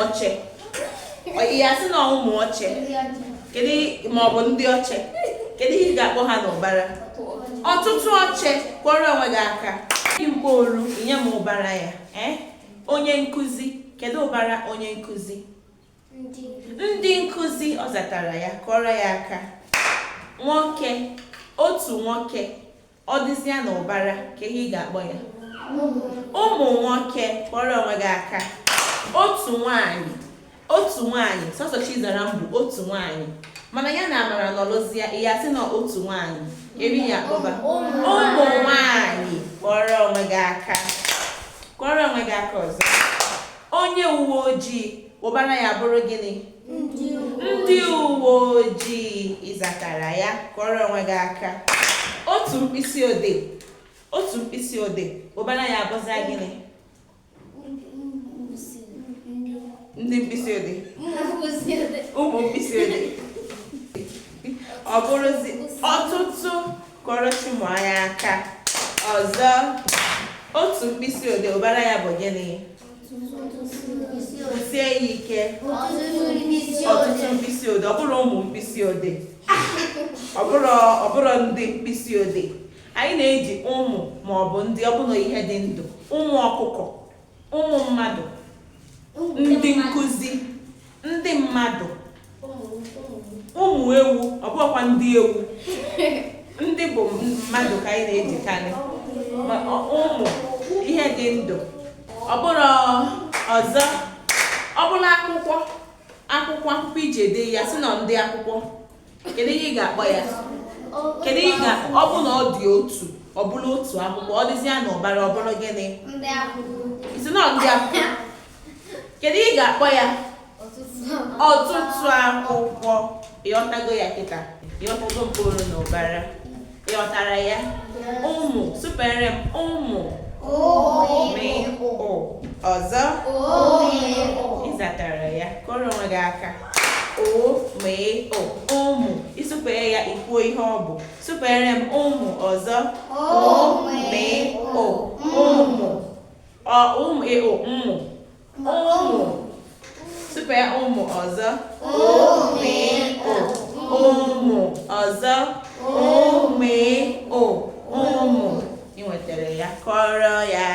oche. Ya sị na ụmụ oche. Kedu ma ọ bụ ndị oche? Kedu ihe ị ga-akpọ ha n'ụbara? Ọtụtụ oche. Kwọrọ onwe gị aka. Mkpụrụ nye m ụbara ya. Onye nkuzi. Kedu ụbara onye nkuzi? Ndị nkuzi. Ọ zatara ya. Kwọrọ ya aka. Nwoke. Otu nwoke. Ọ dịzịa n'ụbara. Kedu ihe ị ga-akpọ ya? Ụmụ nwoke. Kwọrọ onwe gị aka. Otu nwanyị. Otu nwanyị. Sọsọ Chizaram bụ otu nwanyị. Mana ya na Amara nọlụzịa, ya sị na otu nwanyị. Eri ya kpọba. Ụmụ nwanyị. Kwọrọ onwe gị aka. Kwọrọ onwe gị aka ọzọ. Onye uwe ojii. Ụbara ya bụrụ gịnị? Ndị uwe ojii. Ịzatara ya. Kwọrọ onwe gị aka. Otu mkpịsị odee. Otu mkpịsị odee. Ụbara ya abụzịa gịnị? Ndị mkpịsị odee. Ụmụ mkpịsị odee. Ọ bụrụzi ọtụtụ. Kwọrọ Chimụanya aka ọzọ. Otu mkpịsị odee. Ụbara ya bụ gịnị? Kwụsie ya ike. Ọtụtụ mkpịsị odee. Ọ bụrụ ụmụ mkpịsị odee. Ọ bụrụ ndị mkpịsị odee. Anyị na-eji ụmụ ma ọ bụ ndị ọbụla ihe dị ndụ. Ụmụ ọkụkọ. Ụmụ mmadụ. Ndị nkuzi. Ndị mmadụ. Ụmụ ewu. Ọ bụrụkwa ndị ewu. Ndị bụ mmadụ ka anyị na-ejikarị. Ụmụ ihe dị ndụ. Ọ bụrụ ọzọ. Ọ bụrụ akwụkwọ. Akwụkwọ iji ede ya sị na ndị akwụkwọ. Kedu ihe ị ga-akpọ ya? Kedu ihe ọ bụ na ọ dị otu, ọ bụrụ otu akwụkwọ, ọ dịzịa n'ụbara, ọ bụrụ gịnị? Ndị akwụkwọ. Isi na ndị akwụkwọ. Kedu ihe ị ga-akpọ ya? Ọtụtụ akwụkwọ. Ịghọtago ya kịta? Ịghọtago mkpụrụ n'ụbara? Ịghọtara ya? Ụmụ. Supere m ụmụ. Ọzọ. Ịzatara ya. Kọrọ onwe gị aka. Ụmụ. Isupere ya ikwuo ihe ọ bụ. Supere m ụmụ ọzọ. Ụmụ. Ụmụ. Supere ụmụ ọzọ. Ụmụ ọzọ. Ụmụ. Ị nwetara ya. Kọrọ ya